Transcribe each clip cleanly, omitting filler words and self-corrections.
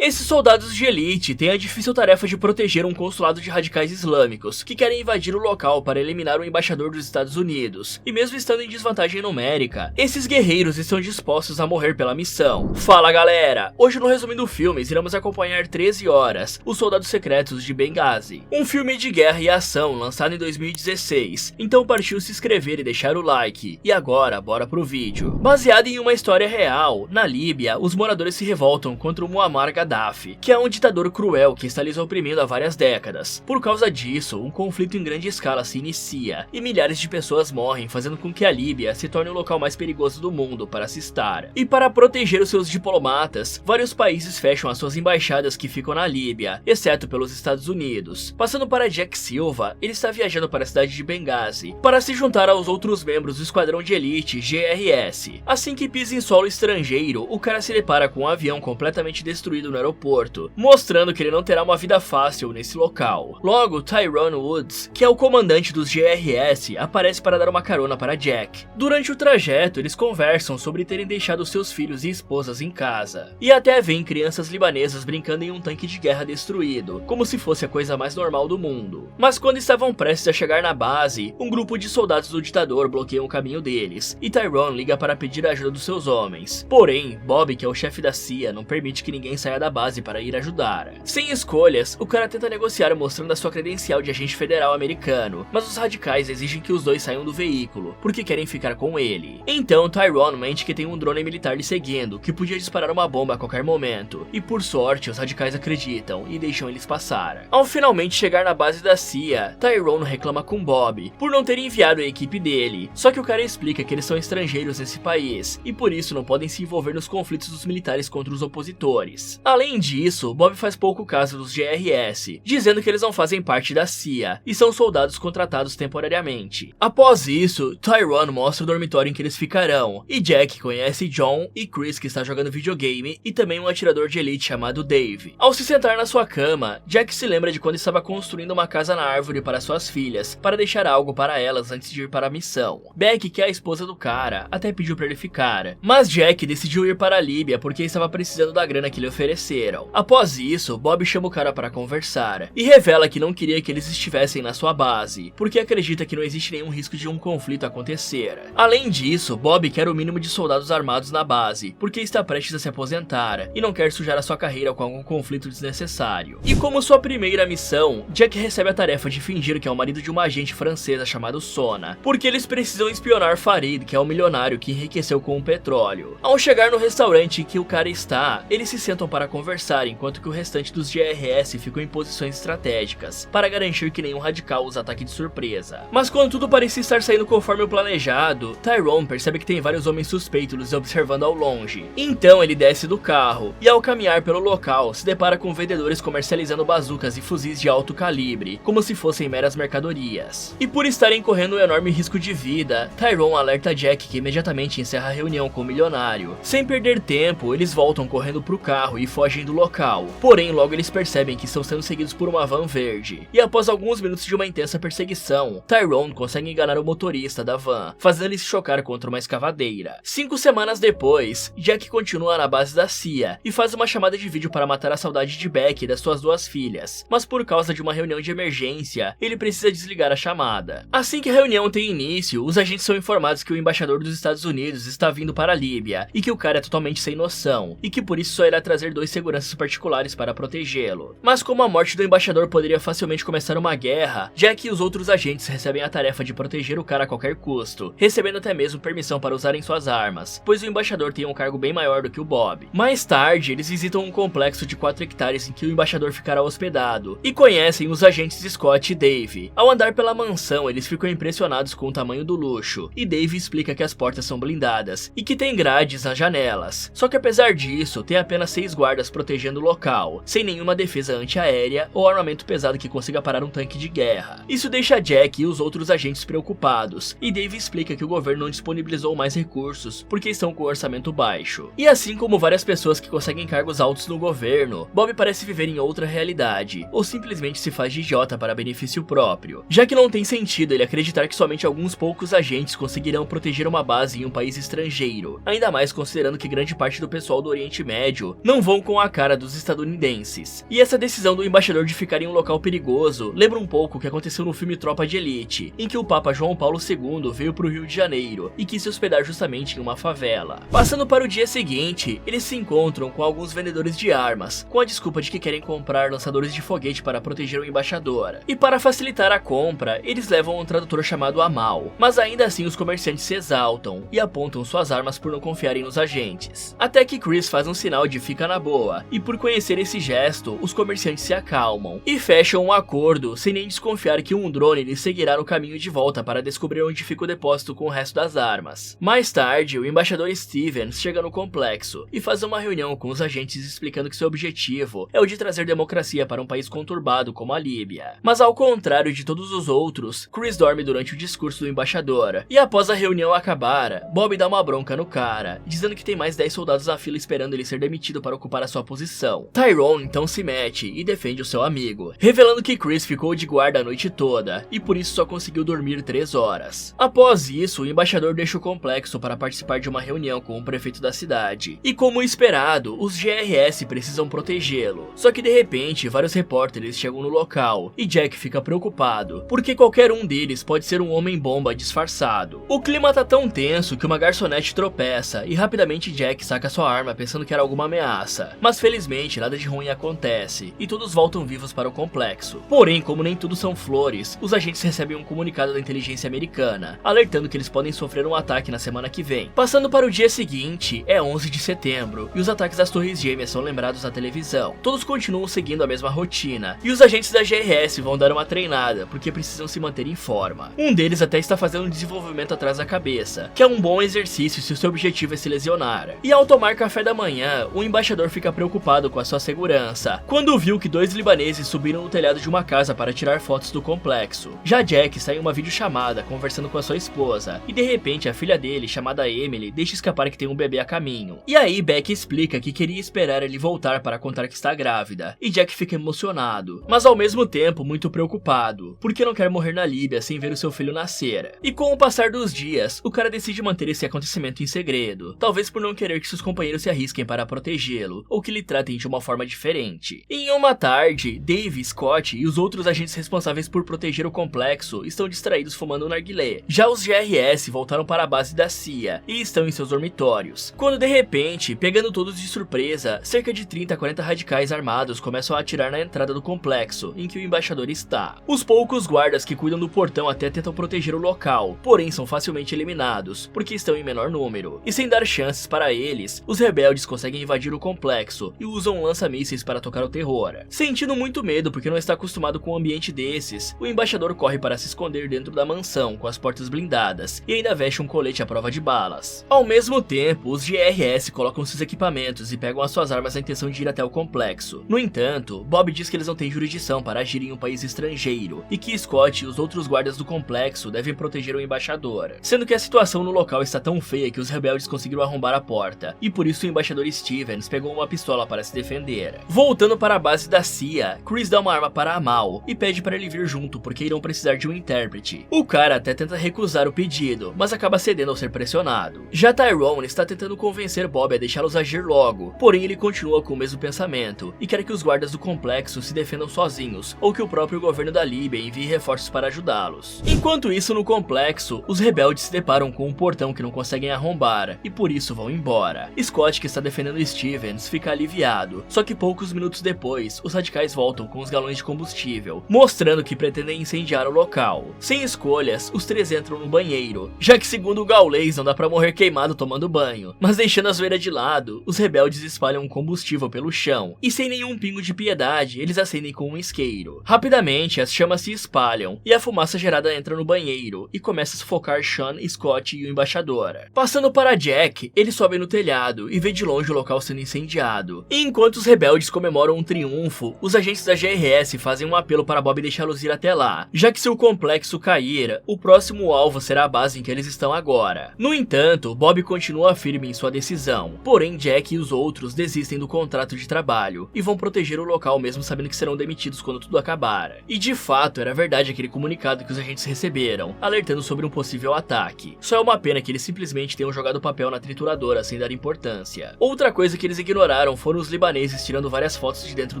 Esses soldados de elite têm a difícil tarefa de proteger um consulado de radicais islâmicos que querem invadir o local para eliminar o embaixador dos Estados Unidos. E mesmo estando em desvantagem numérica, esses guerreiros estão dispostos a morrer pela missão. Fala galera! Hoje no Resumindo Filmes iremos acompanhar 13 Horas, Os Soldados Secretos de Benghazi. Um filme de guerra e ação lançado em 2016. Então partiu se inscrever e deixar o like. E agora, bora pro vídeo. Baseado em uma história real, na Líbia, os moradores se revoltam contra o Muammar Gaddafi, que é um ditador cruel que está lhes oprimindo há várias décadas. Por causa disso, um conflito em grande escala se inicia, e milhares de pessoas morrem, fazendo com que a Líbia se torne o local mais perigoso do mundo para se estar. E para proteger os seus diplomatas, vários países fecham as suas embaixadas que ficam na Líbia, exceto pelos Estados Unidos. Passando para Jack Silva, ele está viajando para a cidade de Benghazi, para se juntar aos outros membros do esquadrão de elite GRS. Assim que pisa em solo estrangeiro, o cara se depara com um avião completamente destruído no aeroporto, mostrando que ele não terá uma vida fácil nesse local. Logo, Tyrone Woods, que é o comandante dos GRS, aparece para dar uma carona para Jack. Durante o trajeto, eles conversam sobre terem deixado seus filhos e esposas em casa, e até veem crianças libanesas brincando em um tanque de guerra destruído, como se fosse a coisa mais normal do mundo. Mas quando estavam prestes a chegar na base, um grupo de soldados do ditador bloqueia o caminho deles, e Tyrone liga para pedir a ajuda dos seus homens. Porém, Bob, que é o chefe da CIA, não permite que ninguém saia da base para ir ajudar. Sem escolhas, o cara tenta negociar mostrando a sua credencial de agente federal americano, mas os radicais exigem que os dois saiam do veículo, porque querem ficar com ele. Então Tyrone mente que tem um drone militar lhe seguindo, que podia disparar uma bomba a qualquer momento, e por sorte os radicais acreditam e deixam eles passar. Ao finalmente chegar na base da CIA, Tyrone reclama com Bob por não ter enviado a equipe dele, só que o cara explica que eles são estrangeiros nesse país, e por isso não podem se envolver nos conflitos dos militares contra os opositores. Além disso, Bob faz pouco caso dos GRS, dizendo que eles não fazem parte da CIA, e são soldados contratados temporariamente. Após isso, Tyrone mostra o dormitório em que eles ficarão, e Jack conhece John e Chris, que está jogando videogame, e também um atirador de elite chamado Dave. Ao se sentar na sua cama, Jack se lembra de quando estava construindo uma casa na árvore para suas filhas, para deixar algo para elas antes de ir para a missão. Beck, que é a esposa do cara, até pediu para ele ficar, mas Jack decidiu ir para a Líbia porque estava precisando da grana que lhe ofereceram. Após isso, Bob chama o cara para conversar, e revela que não queria que eles estivessem na sua base, porque acredita que não existe nenhum risco de um conflito acontecer. Além disso, Bob quer o mínimo de soldados armados na base, porque está prestes a se aposentar, e não quer sujar a sua carreira com algum conflito desnecessário. E como sua primeira missão, Jack recebe a tarefa de fingir que é o marido de uma agente francesa chamada Sona, porque eles precisam espionar Farid, que é um milionário que enriqueceu com o petróleo. Ao chegar no restaurante em que o cara está, eles se sentam para conversar, enquanto que o restante dos GRS ficam em posições estratégicas, para garantir que nenhum radical os ataque de surpresa. Mas quando tudo parecia estar saindo conforme o planejado, Tyrone percebe que tem vários homens suspeitos observando ao longe. Então ele desce do carro, e ao caminhar pelo local, se depara com vendedores comercializando bazucas e fuzis de alto calibre, como se fossem meras mercadorias. E por estarem correndo um enorme risco de vida, Tyrone alerta Jack, que imediatamente encerra a reunião com o milionário. Sem perder tempo, eles voltam correndo pro carro e fogem do local. Porém, logo eles percebem que estão sendo seguidos por uma van verde. E após alguns minutos de uma intensa perseguição, Tyrone consegue enganar o motorista da van, fazendo ele se chocar contra uma escavadeira. 5 semanas depois, Jack continua na base da CIA e faz uma chamada de vídeo para matar a saudade de Beck e das suas 2 filhas. Mas por causa de uma reunião de emergência, ele precisa desligar a chamada. Assim que a reunião tem início, os agentes são informados que o embaixador dos Estados Unidos está vindo para a Líbia, e que o cara é totalmente sem noção, e que por isso só irá trazer 2 seguranças particulares para protegê-lo. Mas como a morte do embaixador poderia facilmente começar uma guerra, Jack e os outros agentes recebem a tarefa de proteger o cara a qualquer custo, recebendo até mesmo permissão para usarem suas armas, pois o embaixador tem um cargo bem maior do que o Bob. Mais tarde, eles visitam um complexo de 4 hectares em que o embaixador ficará hospedado, e conhecem os agentes Scott e Dave. Ao andar pela mansão, eles ficam impressionados com o tamanho do luxo, e Dave explica que as portas são blindadas, e que tem grades nas janelas. Só que apesar disso, tem apenas 6 guardas protegendo o local, sem nenhuma defesa antiaérea ou armamento pesado que consiga parar um tanque de guerra. Isso deixa Jack e os outros agentes preocupados, e Dave explica que o governo não disponibilizou mais recursos porque estão com orçamento baixo. E assim como várias pessoas que conseguem cargos altos no governo, Bob parece viver em outra realidade, ou simplesmente se faz de idiota para benefício próprio, já que não tem sentido ele acreditar que somente alguns poucos agentes conseguirão proteger uma base em um país estrangeiro, ainda mais considerando que grande parte do pessoal do Oriente Médio não vão com a cara dos estadunidenses. E essa decisão do embaixador de ficar em um local perigoso lembra um pouco o que aconteceu no filme Tropa de Elite, em que o Papa João Paulo II veio pro Rio de Janeiro e quis se hospedar justamente em uma favela. Passando para o dia seguinte, eles se encontram com alguns vendedores de armas, com a desculpa de que querem comprar lançadores de foguete para proteger o embaixador. E para facilitar a compra, eles levam um tradutor chamado Amal, mas ainda assim os comerciantes se exaltam e apontam suas armas por não confiarem nos agentes. Até que Chris faz um sinal de fica na boa, e por conhecer esse gesto, os comerciantes se acalmam e fecham um acordo sem nem desconfiar que um drone lhes seguirá no caminho de volta para descobrir onde fica o depósito com o resto das armas. Mais tarde, o embaixador Stevens chega no complexo e faz uma reunião com os agentes explicando que seu objetivo é o de trazer democracia para um país conturbado como a Líbia. Mas ao contrário de todos os outros, Chris dorme durante o discurso do embaixador, e após a reunião acabar, Bob dá uma bronca no cara, dizendo que tem mais 10 soldados na fila esperando ele ser demitido para ocupar a sua posição. Tyrone então se mete e defende o seu amigo, revelando que Chris ficou de guarda a noite toda, e por isso só conseguiu dormir 3 horas. Após isso, o embaixador deixa o complexo para participar de uma reunião com o prefeito da cidade, e como esperado, os GRS precisam protegê-lo. Só que de repente, vários repórteres chegam no local, e Jack fica preocupado, porque qualquer um deles pode ser um homem-bomba disfarçado. O clima tá tão tenso que uma garçonete tropeça, e rapidamente Jack saca sua arma pensando que era alguma ameaça. Mas felizmente nada de ruim acontece, e todos voltam vivos para o complexo. Porém, como nem tudo são flores, os agentes recebem um comunicado da inteligência americana, alertando que eles podem sofrer um ataque na semana que vem. Passando para o dia seguinte, é 11 de setembro, e os ataques às Torres Gêmeas são lembrados na televisão. Todos continuam seguindo a mesma rotina, e os agentes da GRS vão dar uma treinada, porque precisam se manter em forma. Um deles até está fazendo um desenvolvimento atrás da cabeça, que é um bom exercício se o seu objetivo é se lesionar. E ao tomar café da manhã, o embaixador fica preocupado com a sua segurança, quando viu que 2 libaneses subiram no telhado de uma casa para tirar fotos do complexo. Já Jack está em uma videochamada conversando com a sua esposa, e de repente a filha dele, chamada Emily, deixa escapar que tem um bebê a caminho. E aí Beck explica que queria esperar ele voltar para contar que está grávida, e Jack fica emocionado, mas ao mesmo tempo muito preocupado, porque não quer morrer na Líbia sem ver o seu filho nascer. E com o passar dos dias, o cara decide manter esse acontecimento em segredo, talvez por não querer que seus companheiros se arrisquem para protegê-lo, ou que lhe tratem de uma forma diferente. Em uma tarde, Dave, Scott e os outros agentes responsáveis por proteger o complexo estão distraídos fumando um narguilé. Já os GRS voltaram para a base da CIA e estão em seus dormitórios, quando de repente, pegando todos de surpresa, cerca de 30 a 40 radicais armados começam a atirar na entrada do complexo em que o embaixador está. Os poucos guardas que cuidam do portão até tentam proteger o local, porém são facilmente eliminados, porque estão em menor número. E sem dar chances para eles, os rebeldes conseguem invadir o complexo e usam lança-mísseis para tocar o terror. Sentindo muito medo porque não está acostumado com um ambiente desses, o embaixador corre para se esconder dentro da mansão com as portas blindadas e ainda veste um colete à prova de balas. Ao mesmo tempo, os GRS colocam seus equipamentos e pegam as suas armas na intenção de ir até o complexo. No entanto, Bob diz que eles não têm jurisdição para agir em um país estrangeiro e que Scott e os outros guardas do complexo devem proteger o embaixador, sendo que a situação no local está tão feia que os rebeldes conseguiram arrombar a porta, e por isso o embaixador Stevens pegou uma pistola para se defender. Voltando para a base da CIA, Chris dá uma arma para Amal e pede para ele vir junto porque irão precisar de um intérprete. O cara até tenta recusar o pedido, mas acaba cedendo ao ser pressionado. Já Tyrone está tentando convencer Bob a deixá-los agir logo, porém ele continua com o mesmo pensamento e quer que os guardas do complexo se defendam sozinhos, ou que o próprio governo da Líbia envie reforços para ajudá-los. Enquanto isso, no complexo, os rebeldes se deparam com um portão que não conseguem arrombar, e por isso vão embora. Scott, que está defendendo Stevens, fica aliviado, só que poucos minutos depois, os radicais voltam com os galões de combustível, mostrando que pretendem incendiar o local. Sem escolhas, os 3 entram no banheiro, já que segundo o gaulês não dá pra morrer queimado tomando banho, mas deixando a zoeira de lado, os rebeldes espalham um combustível pelo chão, e sem nenhum pingo de piedade, eles acendem com um isqueiro. Rapidamente, as chamas se espalham, e a fumaça gerada entra no banheiro, e começa a sufocar Sean, Scott e o embaixador. Passando para Jack, ele sobe no telhado, e vê de longe o local sendo incendiado. E enquanto os rebeldes comemoram um triunfo, os agentes da GRS fazem um apelo para Bob deixá-los ir até lá, já que se o complexo cair, o próximo alvo será a base em que eles estão agora. No entanto, Bob continua firme em sua decisão, porém Jack e os outros desistem do contrato de trabalho e vão proteger o local mesmo sabendo que serão demitidos quando tudo acabar. E de fato era verdade aquele comunicado que os agentes receberam, alertando sobre um possível ataque. Só é uma pena que eles simplesmente tenham jogado o papel na trituradora sem dar importância. Outra coisa que eles ignoraram notaram foram os libaneses tirando várias fotos de dentro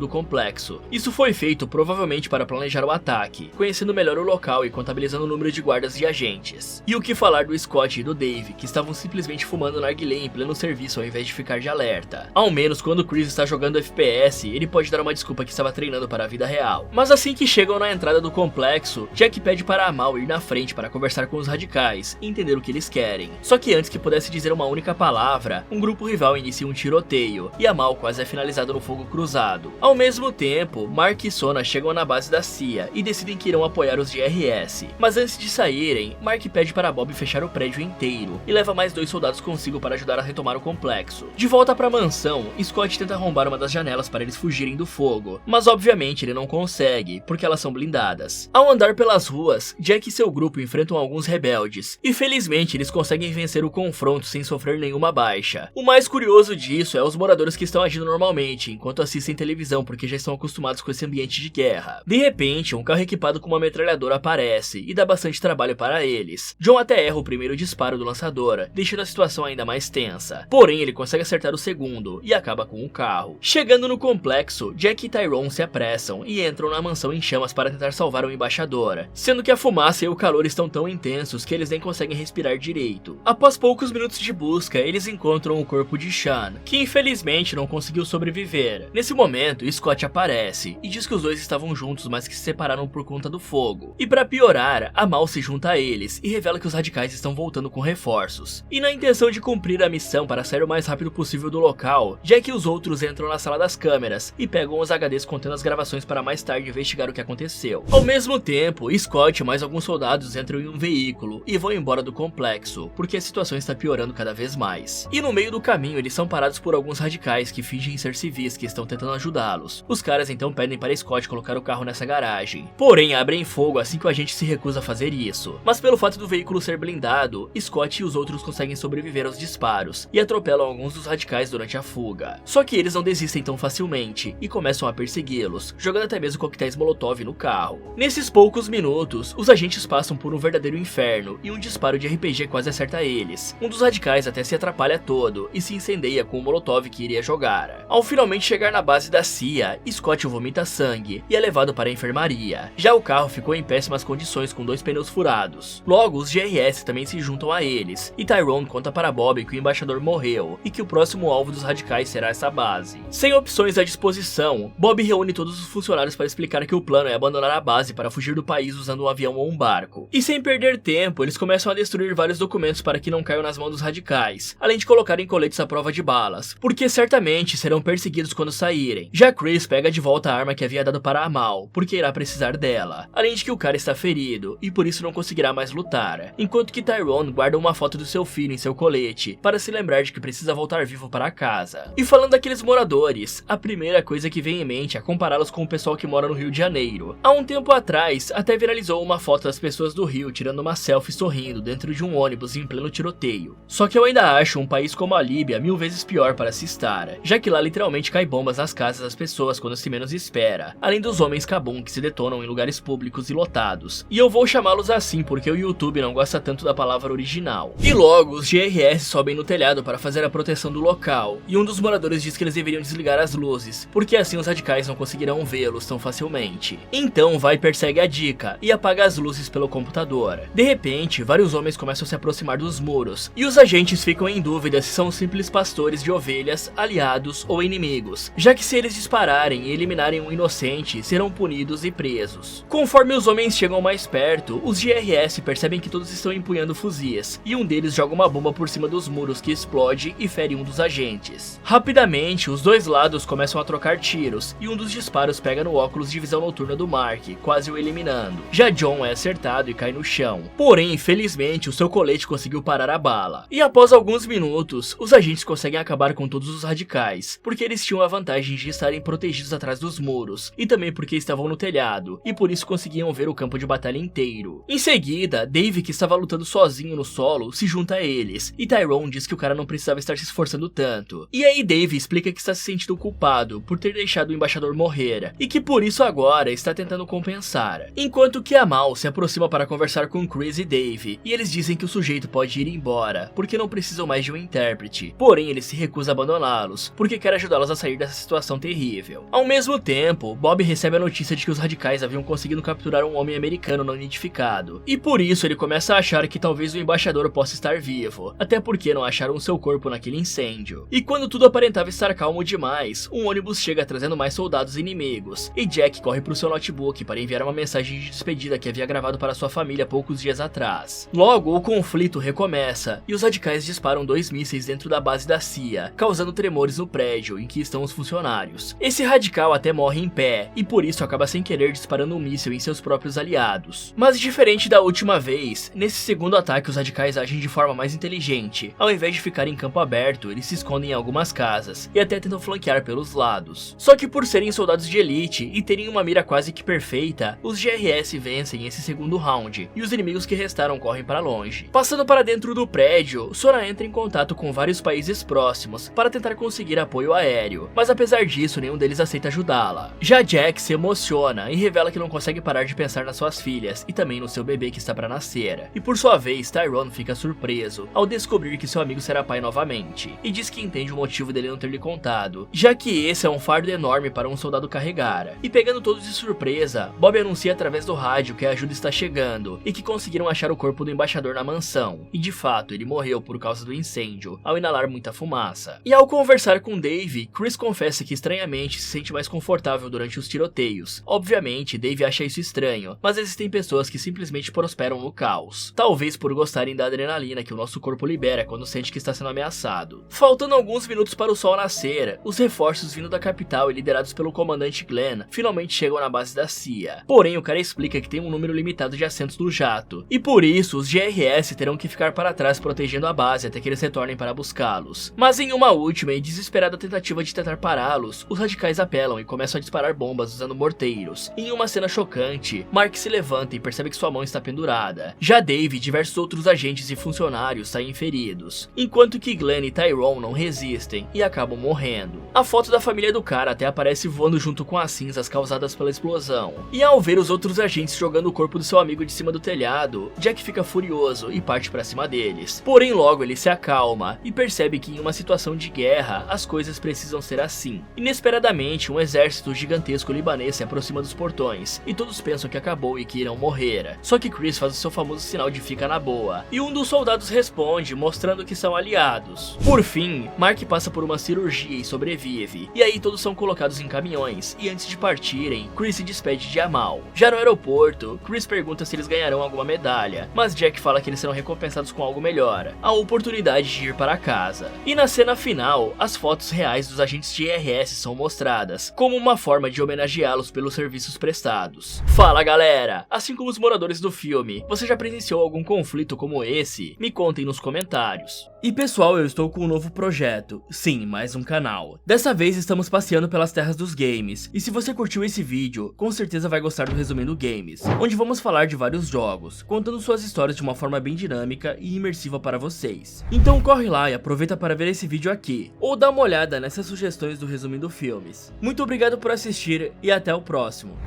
do complexo. Isso foi feito provavelmente para planejar o ataque, conhecendo melhor o local e contabilizando o número de guardas e agentes. E o que falar do Scott e do Dave, que estavam simplesmente fumando narguilé em pleno serviço ao invés de ficar de alerta. Ao menos quando Chris está jogando FPS, ele pode dar uma desculpa que estava treinando para a vida real. Mas assim que chegam na entrada do complexo, Jack pede para Amal ir na frente para conversar com os radicais e entender o que eles querem. Só que antes que pudesse dizer uma única palavra, um grupo rival inicia um tiroteio e Amal quase é finalizado no fogo cruzado. Ao mesmo tempo, Mark e Sona chegam na base da CIA e decidem que irão apoiar os GRS. Mas antes de saírem, Mark pede para Bob fechar o prédio inteiro e leva mais 2 soldados consigo para ajudar a retomar o complexo. De volta para a mansão, Scott tenta arrombar uma das janelas para eles fugirem do fogo, mas obviamente ele não consegue, porque elas são blindadas. Ao andar pelas ruas, Jack e seu grupo enfrentam alguns rebeldes, e felizmente eles conseguem vencer o confronto sem sofrer nenhuma baixa. O mais curioso disso é os moradores que estão agindo normalmente, enquanto assistem televisão porque já estão acostumados com esse ambiente de guerra. De repente, um carro equipado com uma metralhadora aparece, e dá bastante trabalho para eles. John até erra o primeiro disparo do lançador, deixando a situação ainda mais tensa. Porém, ele consegue acertar o segundo, e acaba com o carro. Chegando no complexo, Jack e Tyrone se apressam e entram na mansão em chamas para tentar salvar o embaixador, sendo que a fumaça e o calor estão tão intensos que eles nem conseguem respirar direito. Após poucos minutos de busca, eles encontram o corpo de Sean, que infelizmente não conseguiu sobreviver. Nesse momento, Scott aparece e diz que os dois estavam juntos, mas que se separaram por conta do fogo. E para piorar, Amal se junta a eles e revela que os radicais estão voltando com reforços. E na intenção de cumprir a missão para sair o mais rápido possível do local, Jack e os outros entram na sala das câmeras e pegam os HDs contendo as gravações para mais tarde investigar o que aconteceu. Ao mesmo tempo, Scott e mais alguns soldados entram em um veículo e vão embora do complexo, porque a situação está piorando cada vez mais. E no meio do caminho, eles são parados por alguns radicais que fingem ser civis que estão tentando ajudá-los. Os caras então pedem para Scott colocar o carro nessa garagem. Porém, abrem fogo assim que o agente se recusa a fazer isso. Mas pelo fato do veículo ser blindado, Scott e os outros conseguem sobreviver aos disparos e atropelam alguns dos radicais durante a fuga. Só que eles não desistem tão facilmente e começam a persegui-los, jogando até mesmo coquetéis Molotov no carro. Nesses poucos minutos, os agentes passam por um verdadeiro inferno e um disparo de RPG quase acerta eles. Um dos radicais até se atrapalha todo e se incendeia com o Molotov que iria jogar. Ao finalmente chegar na base da CIA, Scott vomita sangue e é levado para a enfermaria. Já o carro ficou em péssimas condições com 2 pneus furados. Logo, os GRS também se juntam a eles, e Tyrone conta para Bob que o embaixador morreu e que o próximo alvo dos radicais será essa base. Sem opções à disposição, Bob reúne todos os funcionários para explicar que o plano é abandonar a base para fugir do país usando um avião ou um barco. E sem perder tempo, eles começam a destruir vários documentos para que não caiam nas mãos dos radicais, além de colocarem coletes à prova de balas, porque certamente serão perseguidos quando saírem. Já Chris pega de volta a arma que havia dado para Amal, porque irá precisar dela, além de que o cara está ferido e por isso não conseguirá mais lutar, enquanto que Tyrone guarda uma foto do seu filho em seu colete, para se lembrar de que precisa voltar vivo para casa. E falando daqueles moradores, a primeira coisa que vem em mente é compará-los com o pessoal que mora no Rio de Janeiro. Há um tempo atrás, até viralizou uma foto das pessoas do Rio tirando uma selfie sorrindo dentro de um ônibus em pleno tiroteio. Só que eu ainda acho um país como a Líbia 1000 vezes pior para se estar, já que lá literalmente cai bombas nas casas das pessoas quando se menos espera, além dos homens cabum que se detonam em lugares públicos e lotados. E eu vou chamá-los assim porque o YouTube não gosta tanto da palavra original. E logo, os GRS sobem no telhado para fazer a proteção do local, e um dos moradores diz que eles deveriam desligar as luzes, porque assim os radicais não conseguirão vê-los tão facilmente. Então vai e persegue a dica e apaga as luzes pelo computador. De repente, vários homens começam a se aproximar dos muros, e os agentes ficam em dúvida se são simples pastores de ovelhas, aliados ou inimigos, já que se eles dispararem e eliminarem um inocente, serão punidos e presos. Conforme os homens chegam mais perto, os GRS percebem que todos estão empunhando fuzis, e um deles joga uma bomba por cima dos muros que explode e fere um dos agentes. Rapidamente, os dois lados começam a trocar tiros, e um dos disparos pega no óculos de visão noturna do Mark, quase o eliminando. Já John é acertado e cai no chão. Porém, infelizmente, o seu colete conseguiu parar a bala. E após alguns minutos, os agentes conseguem acabar com todos os radicais, porque eles tinham a vantagem de estarem protegidos atrás dos muros, e também porque estavam no telhado, e por isso conseguiam ver o campo de batalha inteiro. Em seguida, Dave, que estava lutando sozinho no solo, se junta a eles, e Tyrone diz que o cara não precisava estar se esforçando tanto. E aí Dave explica que está se sentindo culpado por ter deixado o embaixador morrer, e que por isso agora está tentando compensar. Enquanto que Amal se aproxima para conversar com Chris e Dave, e eles dizem que o sujeito pode ir embora, porque não precisam mais de um intérprete. Porém, ele se recusa a abandoná-los, buscá-los, porque quer ajudá-los a sair dessa situação terrível. Ao mesmo tempo, Bob recebe a notícia de que os radicais haviam conseguido capturar um homem americano não identificado, e por isso ele começa a achar que talvez o embaixador possa estar vivo, até porque não acharam seu corpo naquele incêndio. E quando tudo aparentava estar calmo demais, um ônibus chega trazendo mais soldados inimigos, e Jack corre para o seu notebook para enviar uma mensagem de despedida que havia gravado para sua família poucos dias atrás. Logo, o conflito recomeça, e os radicais disparam 2 mísseis dentro da base da CIA, causando tremores no prédio em que estão os funcionários. Esse radical até morre em pé, e por isso acaba sem querer disparando um míssil em seus próprios aliados. Mas diferente da última vez, nesse segundo ataque os radicais agem de forma mais inteligente. Ao invés de ficar em campo aberto, eles se escondem em algumas casas, e até tentam flanquear pelos lados. Só que por serem soldados de elite e terem uma mira quase que perfeita, os GRS vencem esse segundo round, e os inimigos que restaram correm para longe. Passando para dentro do prédio, Sora entra em contato com vários países próximos para tentar conseguir apoio aéreo, mas apesar disso nenhum deles aceita ajudá-la. Já Jack se emociona e revela que não consegue parar de pensar nas suas filhas e também no seu bebê que está para nascer. E por sua vez, Tyrone fica surpreso ao descobrir que seu amigo será pai novamente, e diz que entende o motivo dele não ter lhe contado, já que esse é um fardo enorme para um soldado carregar. E pegando todos de surpresa, Bob anuncia através do rádio que a ajuda está chegando e que conseguiram achar o corpo do embaixador na mansão, e de fato ele morreu por causa do incêndio, ao inalar muita fumaça. E ao conversar com Dave, Chris confessa que estranhamente se sente mais confortável durante os tiroteios. Obviamente, Dave acha isso estranho, mas existem pessoas que simplesmente prosperam no caos, talvez por gostarem da adrenalina que o nosso corpo libera quando sente que está sendo ameaçado. Faltando alguns minutos para o sol nascer, os reforços vindo da capital e liderados pelo comandante Glenn finalmente chegam na base da CIA. Porém, o cara explica que tem um número limitado de assentos no jato, e por isso os GRS terão que ficar para trás protegendo a base até que eles retornem para buscá-los. Mas em uma última e desesperada tentativa de tentar pará-los, os radicais apelam e começam a disparar bombas usando morteiros. Em uma cena chocante, Mark se levanta e percebe que sua mão está pendurada. Já Dave e diversos outros agentes e funcionários saem feridos, enquanto que Glenn e Tyrone não resistem e acabam morrendo. A foto da família do cara até aparece voando junto com as cinzas causadas pela explosão. E ao ver os outros agentes jogando o corpo do seu amigo de cima do telhado, Jack fica furioso e parte para cima deles. Porém logo ele se acalma e percebe que em uma situação de guerra as coisas precisam ser assim. Inesperadamente um exército gigantesco libanês se aproxima dos portões e todos pensam que acabou e que irão morrer. Só que Chris faz o seu famoso sinal de fica na boa, e um dos soldados responde mostrando que são aliados. Por fim, Mark passa por uma cirurgia e sobrevive, e aí todos são colocados em caminhões, e antes de partirem, Chris se despede de Amal. Já no aeroporto, Chris pergunta se eles ganharão alguma medalha, mas Jack fala que eles serão recompensados com algo melhor, a oportunidade de ir para casa. E na cena final, as fotos reais dos agentes de IRS são mostradas, como uma forma de homenageá-los pelos serviços prestados. Fala galera! Assim como os moradores do filme, você já presenciou algum conflito como esse? Me contem nos comentários. E pessoal, eu estou com um novo projeto, sim, mais um canal. Dessa vez estamos passeando pelas terras dos games, e se você curtiu esse vídeo, com certeza vai gostar do Resumindo Games, onde vamos falar de vários jogos, contando suas histórias de uma forma bem dinâmica e imersiva para vocês. Então corre lá e aproveita para ver esse vídeo aqui, ou dá uma olhada nessas sugestões do Resumindo Filmes. Muito obrigado por assistir e até o próximo.